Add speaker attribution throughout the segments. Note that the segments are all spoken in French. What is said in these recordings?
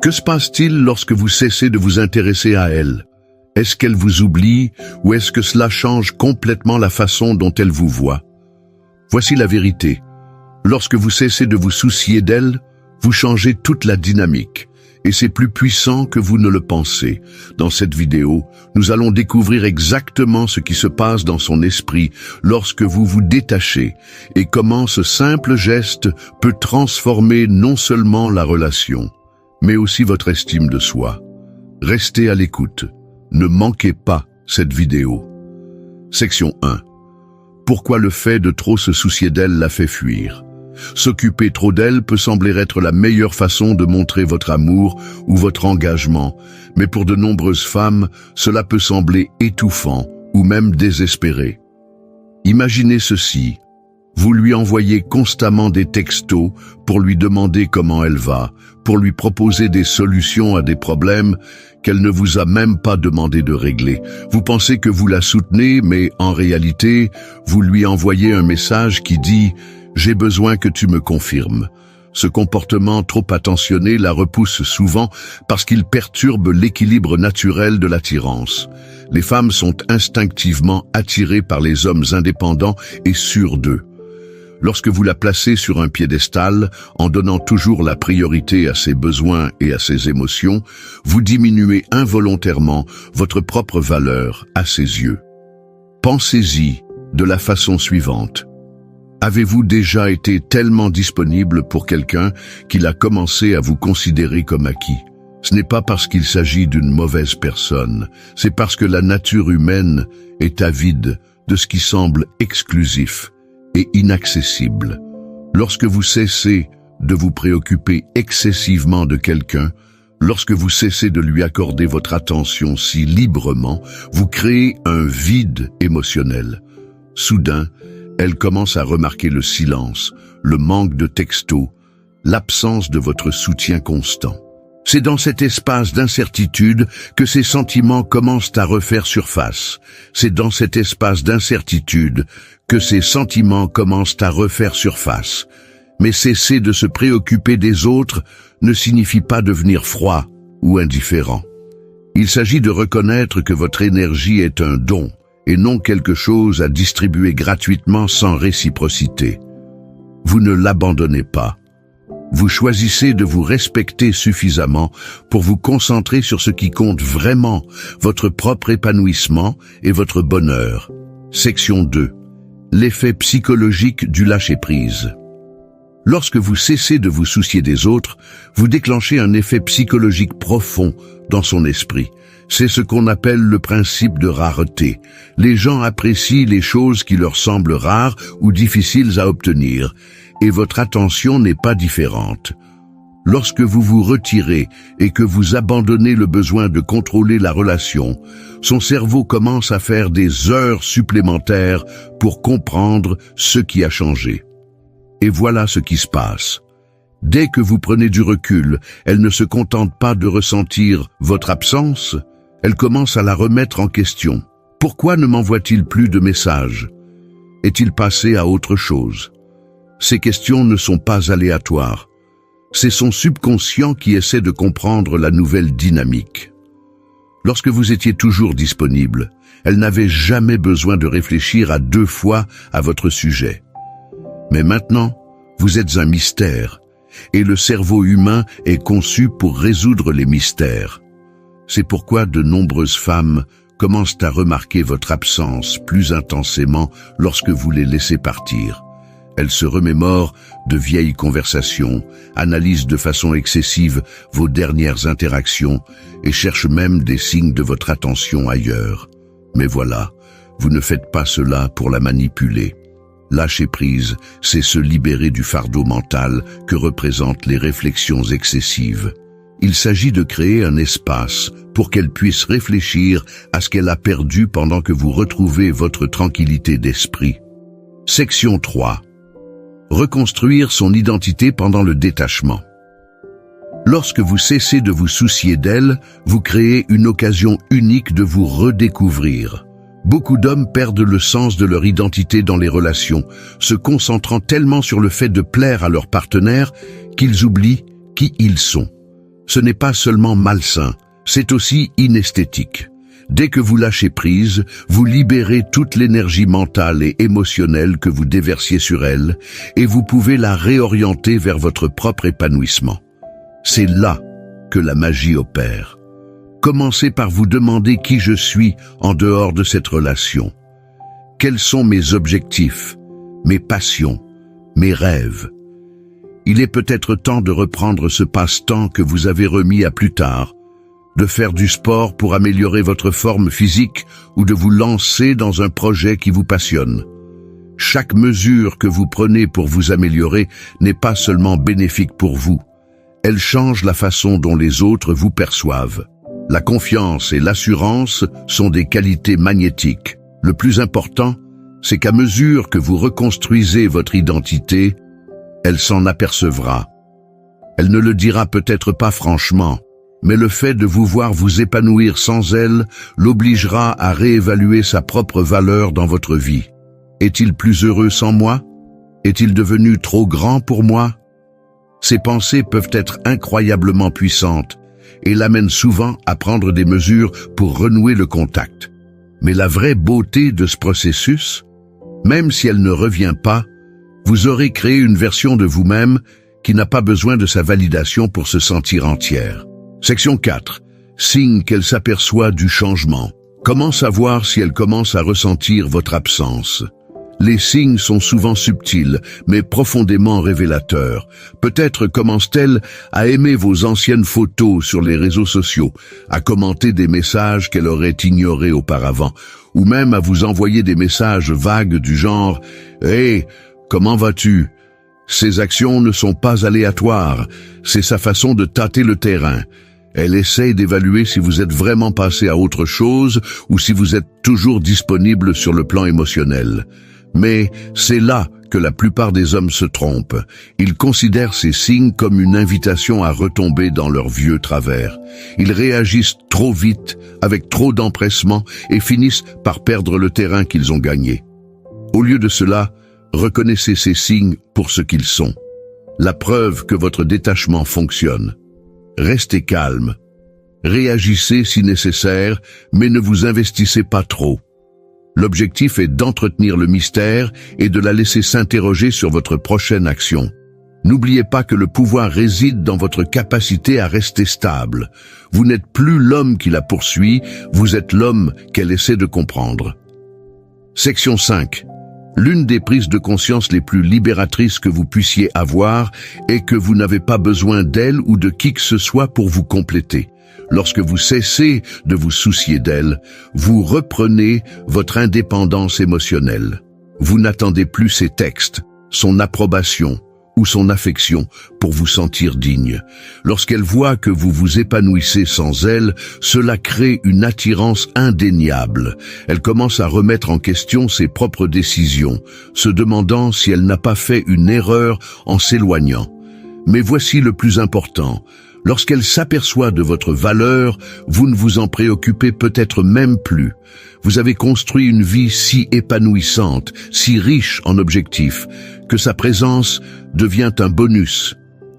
Speaker 1: Que se passe-t-il lorsque vous cessez de vous intéresser à elle? Est-ce qu'elle vous oublie ou est-ce que cela change complètement la façon dont elle vous voit? Voici la vérité. Lorsque vous cessez de vous soucier d'elle, vous changez toute la dynamique. Et c'est plus puissant que vous ne le pensez. Dans cette vidéo, nous allons découvrir exactement ce qui se passe dans son esprit lorsque vous vous détachez et comment ce simple geste peut transformer non seulement la relation, mais aussi votre estime de soi. Restez à l'écoute. Ne manquez pas cette vidéo. Section 1. Pourquoi le fait de trop se soucier d'elle la fait fuir? S'occuper trop d'elle peut sembler être la meilleure façon de montrer votre amour ou votre engagement, mais pour de nombreuses femmes, cela peut sembler étouffant ou même désespéré. Imaginez ceci. Vous lui envoyez constamment des textos pour lui demander comment elle va, pour lui proposer des solutions à des problèmes qu'elle ne vous a même pas demandé de régler. Vous pensez que vous la soutenez, mais en réalité, vous lui envoyez un message qui dit « J'ai besoin que tu me confirmes ». Ce comportement trop attentionné la repousse souvent parce qu'il perturbe l'équilibre naturel de l'attirance. Les femmes sont instinctivement attirées par les hommes indépendants et sûrs d'eux. Lorsque vous la placez sur un piédestal, en donnant toujours la priorité à ses besoins et à ses émotions, vous diminuez involontairement votre propre valeur à ses yeux. Pensez-y de la façon suivante. Avez-vous déjà été tellement disponible pour quelqu'un qu'il a commencé à vous considérer comme acquis? Ce n'est pas parce qu'il s'agit d'une mauvaise personne, c'est parce que la nature humaine est avide de ce qui semble exclusif et inaccessible. Lorsque vous cessez de vous préoccuper excessivement de quelqu'un, lorsque vous cessez de lui accorder votre attention si librement, vous créez un vide émotionnel. Soudain, elle commence à remarquer le silence, le manque de textos, l'absence de votre soutien constant. C'est dans cet espace d'incertitude que ces sentiments commencent à refaire surface. C'est dans cet espace d'incertitude que ces sentiments commencent à refaire surface. Mais cesser de se préoccuper des autres ne signifie pas devenir froid ou indifférent. Il s'agit de reconnaître que votre énergie est un don et non quelque chose à distribuer gratuitement sans réciprocité. Vous ne l'abandonnez pas. Vous choisissez de vous respecter suffisamment pour vous concentrer sur ce qui compte vraiment, votre propre épanouissement et votre bonheur. Section 2. L'effet psychologique du lâcher-prise. Lorsque vous cessez de vous soucier des autres, vous déclenchez un effet psychologique profond dans son esprit. C'est ce qu'on appelle le principe de rareté. Les gens apprécient les choses qui leur semblent rares ou difficiles à obtenir, et votre attention n'est pas différente. Lorsque vous vous retirez et que vous abandonnez le besoin de contrôler la relation, son cerveau commence à faire des heures supplémentaires pour comprendre ce qui a changé. Et voilà ce qui se passe. Dès que vous prenez du recul, elle ne se contente pas de ressentir votre absence, elle commence à la remettre en question. Pourquoi ne m'envoie-t-il plus de messages? Est-il passé à autre chose? Ces questions ne sont pas aléatoires. C'est son subconscient qui essaie de comprendre la nouvelle dynamique. Lorsque vous étiez toujours disponible, elle n'avait jamais besoin de réfléchir à 2 fois à votre sujet. Mais maintenant, vous êtes un mystère, et le cerveau humain est conçu pour résoudre les mystères. C'est pourquoi de nombreuses femmes commencent à remarquer votre absence plus intensément lorsque vous les laissez partir. Elles se remémorent de vieilles conversations, analysent de façon excessive vos dernières interactions et cherchent même des signes de votre attention ailleurs. Mais voilà, vous ne faites pas cela pour la manipuler. Lâcher prise, c'est se libérer du fardeau mental que représentent les réflexions excessives. Il s'agit de créer un espace pour qu'elle puisse réfléchir à ce qu'elle a perdu pendant que vous retrouvez votre tranquillité d'esprit. Section 3. Reconstruire son identité pendant le détachement. Lorsque vous cessez de vous soucier d'elle, vous créez une occasion unique de vous redécouvrir. Beaucoup d'hommes perdent le sens de leur identité dans les relations, se concentrant tellement sur le fait de plaire à leur partenaire qu'ils oublient qui ils sont. Ce n'est pas seulement malsain, c'est aussi inesthétique. Dès que vous lâchez prise, vous libérez toute l'énergie mentale et émotionnelle que vous déversiez sur elle, et vous pouvez la réorienter vers votre propre épanouissement. C'est là que la magie opère. Commencez par vous demander qui je suis en dehors de cette relation. Quels sont mes objectifs, mes passions, mes rêves? Il est peut-être temps de reprendre ce passe-temps que vous avez remis à plus tard, de faire du sport pour améliorer votre forme physique ou de vous lancer dans un projet qui vous passionne. Chaque mesure que vous prenez pour vous améliorer n'est pas seulement bénéfique pour vous, elle change la façon dont les autres vous perçoivent. La confiance et l'assurance sont des qualités magnétiques. Le plus important, c'est qu'à mesure que vous reconstruisez votre identité, elle s'en apercevra. Elle ne le dira peut-être pas franchement, mais le fait de vous voir vous épanouir sans elle l'obligera à réévaluer sa propre valeur dans votre vie. Est-il plus heureux sans moi? Est-il devenu trop grand pour moi? Ces pensées peuvent être incroyablement puissantes et l'amènent souvent à prendre des mesures pour renouer le contact. Mais la vraie beauté de ce processus, même si elle ne revient pas, vous aurez créé une version de vous-même qui n'a pas besoin de sa validation pour se sentir entière. Section 4. Signe qu'elle s'aperçoit du changement. Comment savoir si elle commence à ressentir votre absence? Les signes sont souvent subtils, mais profondément révélateurs. Peut-être commence-t-elle à aimer vos anciennes photos sur les réseaux sociaux, à commenter des messages qu'elle aurait ignorés auparavant, ou même à vous envoyer des messages vagues du genre « Hey, comment vas-tu ?» Ces actions ne sont pas aléatoires, c'est sa façon de tâter le terrain. Elle essaie d'évaluer si vous êtes vraiment passé à autre chose ou si vous êtes toujours disponible sur le plan émotionnel. Mais c'est là que la plupart des hommes se trompent. Ils considèrent ces signes comme une invitation à retomber dans leurs vieux travers. Ils réagissent trop vite, avec trop d'empressement, et finissent par perdre le terrain qu'ils ont gagné. Au lieu de cela, reconnaissez ces signes pour ce qu'ils sont. La preuve que votre détachement fonctionne. Restez calme. Réagissez si nécessaire, mais ne vous investissez pas trop. L'objectif est d'entretenir le mystère et de la laisser s'interroger sur votre prochaine action. N'oubliez pas que le pouvoir réside dans votre capacité à rester stable. Vous n'êtes plus l'homme qui la poursuit, vous êtes l'homme qu'elle essaie de comprendre. Section 5. L'une des prises de conscience les plus libératrices que vous puissiez avoir est que vous n'avez pas besoin d'elle ou de qui que ce soit pour vous compléter. Lorsque vous cessez de vous soucier d'elle, vous reprenez votre indépendance émotionnelle. Vous n'attendez plus ses textes, son approbation ou son affection pour vous sentir digne. Lorsqu'elle voit que vous vous épanouissez sans elle, cela crée une attirance indéniable. Elle commence à remettre en question ses propres décisions, se demandant si elle n'a pas fait une erreur en s'éloignant. Mais voici le plus important. Lorsqu'elle s'aperçoit de votre valeur, vous ne vous en préoccupez peut-être même plus. Vous avez construit une vie si épanouissante, si riche en objectifs, que sa présence devient un bonus,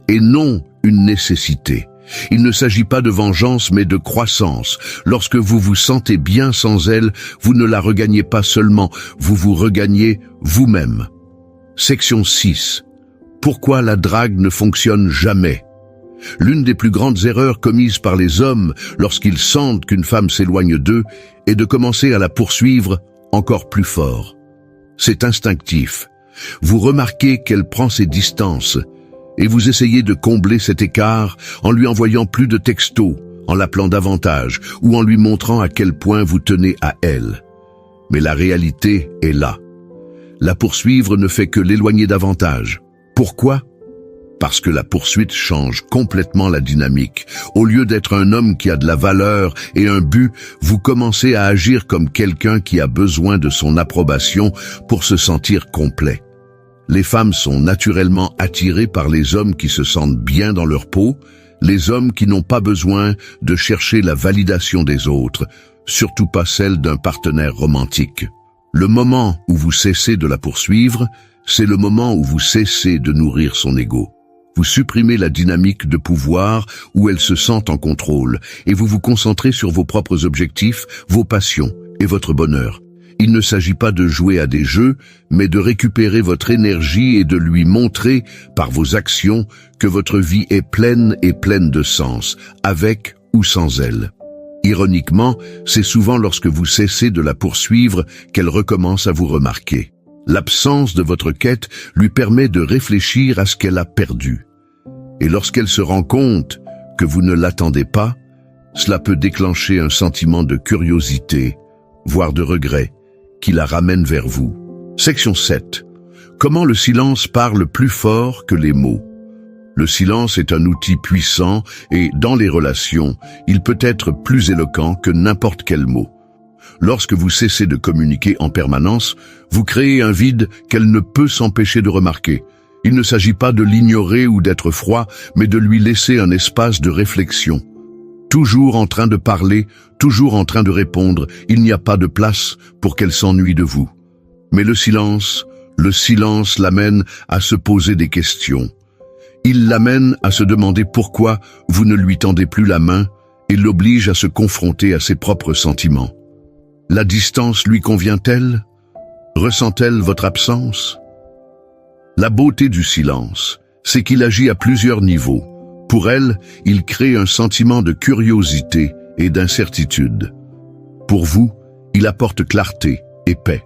Speaker 1: et non une nécessité. Il ne s'agit pas de vengeance, mais de croissance. Lorsque vous vous sentez bien sans elle, vous ne la regagnez pas seulement, vous vous regagnez vous-même. Section 6. Pourquoi la drague ne fonctionne jamais? L'une des plus grandes erreurs commises par les hommes lorsqu'ils sentent qu'une femme s'éloigne d'eux est de commencer à la poursuivre encore plus fort. C'est instinctif. Vous remarquez qu'elle prend ses distances et vous essayez de combler cet écart en lui envoyant plus de textos, en l'appelant davantage ou en lui montrant à quel point vous tenez à elle. Mais la réalité est là. La poursuivre ne fait que l'éloigner davantage. Pourquoi ? Parce que la poursuite change complètement la dynamique. Au lieu d'être un homme qui a de la valeur et un but, vous commencez à agir comme quelqu'un qui a besoin de son approbation pour se sentir complet. Les femmes sont naturellement attirées par les hommes qui se sentent bien dans leur peau, les hommes qui n'ont pas besoin de chercher la validation des autres, surtout pas celle d'un partenaire romantique. Le moment où vous cessez de la poursuivre, c'est le moment où vous cessez de nourrir son ego. Vous supprimez la dynamique de pouvoir où elle se sent en contrôle et vous vous concentrez sur vos propres objectifs, vos passions et votre bonheur. Il ne s'agit pas de jouer à des jeux, mais de récupérer votre énergie et de lui montrer, par vos actions, que votre vie est pleine et pleine de sens, avec ou sans elle. Ironiquement, c'est souvent lorsque vous cessez de la poursuivre qu'elle recommence à vous remarquer. L'absence de votre quête lui permet de réfléchir à ce qu'elle a perdu. Et lorsqu'elle se rend compte que vous ne l'attendez pas, cela peut déclencher un sentiment de curiosité, voire de regret, qui la ramène vers vous. Section 7. Comment le silence parle plus fort que les mots? Le silence est un outil puissant et, dans les relations, il peut être plus éloquent que n'importe quel mot. Lorsque vous cessez de communiquer en permanence, vous créez un vide qu'elle ne peut s'empêcher de remarquer. Il ne s'agit pas de l'ignorer ou d'être froid, mais de lui laisser un espace de réflexion. Toujours en train de parler, toujours en train de répondre, il n'y a pas de place pour qu'elle s'ennuie de vous. Mais le silence l'amène à se poser des questions. Il l'amène à se demander pourquoi vous ne lui tendez plus la main et l'oblige à se confronter à ses propres sentiments. La distance lui convient-elle? Ressent-elle votre absence? La beauté du silence, c'est qu'il agit à plusieurs niveaux. Pour elle, il crée un sentiment de curiosité et d'incertitude. Pour vous, il apporte clarté et paix.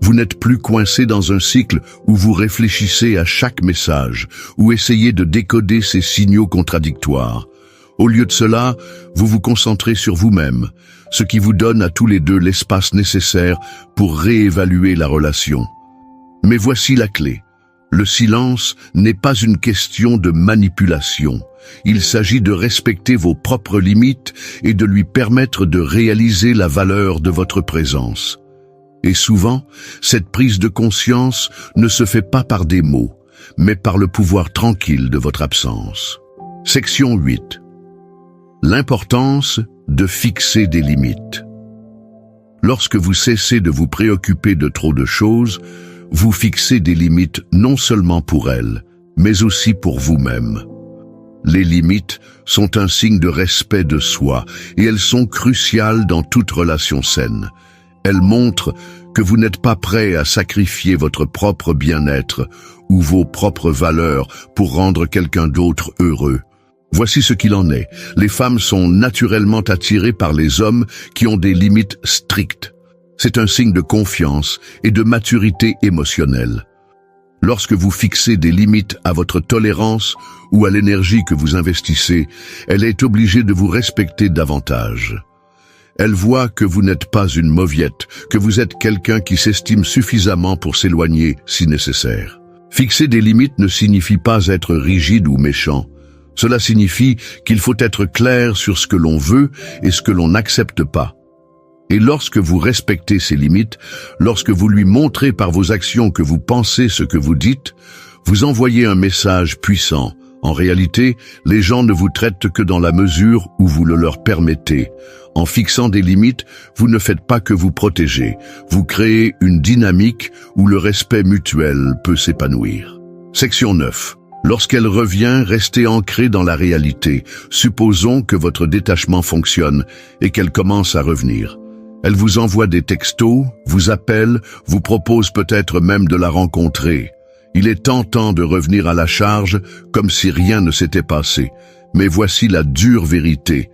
Speaker 1: Vous n'êtes plus coincé dans un cycle où vous réfléchissez à chaque message, ou essayez de décoder ces signaux contradictoires. Au lieu de cela, vous vous concentrez sur vous-même, ce qui vous donne à tous les deux l'espace nécessaire pour réévaluer la relation. Mais voici la clé. Le silence n'est pas une question de manipulation. Il s'agit de respecter vos propres limites et de lui permettre de réaliser la valeur de votre présence. Et souvent, cette prise de conscience ne se fait pas par des mots, mais par le pouvoir tranquille de votre absence. Section 8. L'importance de fixer des limites. Lorsque vous cessez de vous préoccuper de trop de choses, vous fixez des limites non seulement pour elle, mais aussi pour vous-même. Les limites sont un signe de respect de soi et elles sont cruciales dans toute relation saine. Elles montrent que vous n'êtes pas prêt à sacrifier votre propre bien-être ou vos propres valeurs pour rendre quelqu'un d'autre heureux. Voici ce qu'il en est. Les femmes sont naturellement attirées par les hommes qui ont des limites strictes. C'est un signe de confiance et de maturité émotionnelle. Lorsque vous fixez des limites à votre tolérance ou à l'énergie que vous investissez, elle est obligée de vous respecter davantage. Elle voit que vous n'êtes pas une mauviette, que vous êtes quelqu'un qui s'estime suffisamment pour s'éloigner si nécessaire. Fixer des limites ne signifie pas être rigide ou méchant. Cela signifie qu'il faut être clair sur ce que l'on veut et ce que l'on n'accepte pas. Et lorsque vous respectez ces limites, lorsque vous lui montrez par vos actions que vous pensez ce que vous dites, vous envoyez un message puissant. En réalité, les gens ne vous traitent que dans la mesure où vous le leur permettez. En fixant des limites, vous ne faites pas que vous protéger. Vous créez une dynamique où le respect mutuel peut s'épanouir. Section 9. Lorsqu'elle revient, restez ancré dans la réalité. Supposons que votre détachement fonctionne et qu'elle commence à revenir. Elle vous envoie des textos, vous appelle, vous propose peut-être même de la rencontrer. Il est tentant de revenir à la charge comme si rien ne s'était passé. Mais voici la dure vérité.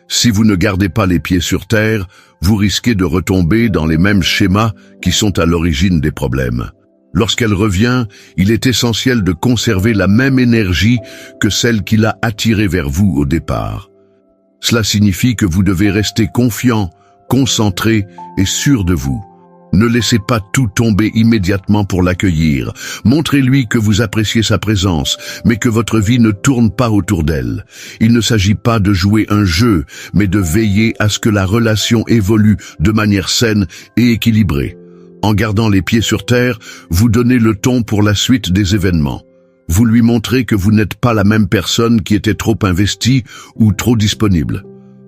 Speaker 1: Si vous ne gardez pas les pieds sur terre, vous risquez de retomber dans les mêmes schémas qui sont à l'origine des problèmes. Lorsqu'elle revient, il est essentiel de conserver la même énergie que celle qui l'a attirée vers vous au départ. Cela signifie que vous devez rester confiant, concentré et sûr de vous. Ne laissez pas tout tomber immédiatement pour l'accueillir. Montrez-lui que vous appréciez sa présence, mais que votre vie ne tourne pas autour d'elle. Il ne s'agit pas de jouer un jeu, mais de veiller à ce que la relation évolue de manière saine et équilibrée. En gardant les pieds sur terre, vous donnez le ton pour la suite des événements. Vous lui montrez que vous n'êtes pas la même personne qui était trop investie ou trop disponible.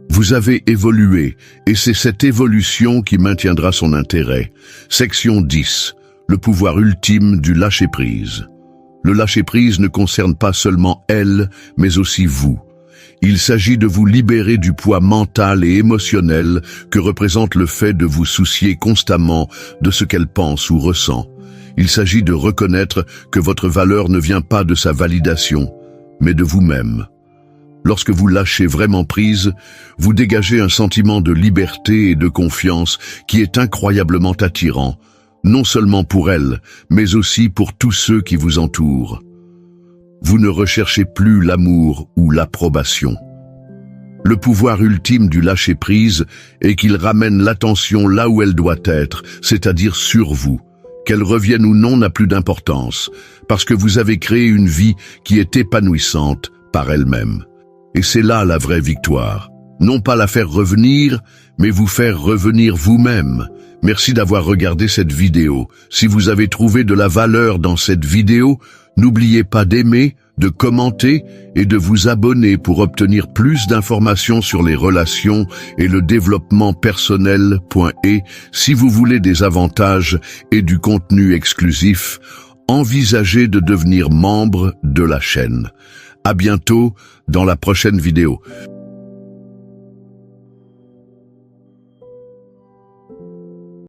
Speaker 1: Vous avez évolué, et c'est cette évolution qui maintiendra son intérêt. Section 10. Le pouvoir ultime du lâcher-prise. Le lâcher-prise ne concerne pas seulement elle, mais aussi vous. Il s'agit de vous libérer du poids mental et émotionnel que représente le fait de vous soucier constamment de ce qu'elle pense ou ressent. Il s'agit de reconnaître que votre valeur ne vient pas de sa validation, mais de vous-même. Lorsque vous lâchez vraiment prise, vous dégagez un sentiment de liberté et de confiance qui est incroyablement attirant, non seulement pour elle, mais aussi pour tous ceux qui vous entourent. Vous ne recherchez plus l'amour ou l'approbation. Le pouvoir ultime du lâcher-prise est qu'il ramène l'attention là où elle doit être, c'est-à-dire sur vous. Qu'elle revienne ou non n'a plus d'importance, parce que vous avez créé une vie qui est épanouissante par elle-même. Et c'est là la vraie victoire. Non pas la faire revenir, mais vous faire revenir vous-même. Merci d'avoir regardé cette vidéo. Si vous avez trouvé de la valeur dans cette vidéo, n'oubliez pas d'aimer, de commenter et de vous abonner pour obtenir plus d'informations sur les relations et le développement personnel. Et si vous voulez des avantages et du contenu exclusif, envisagez de devenir membre de la chaîne. À bientôt dans la prochaine vidéo.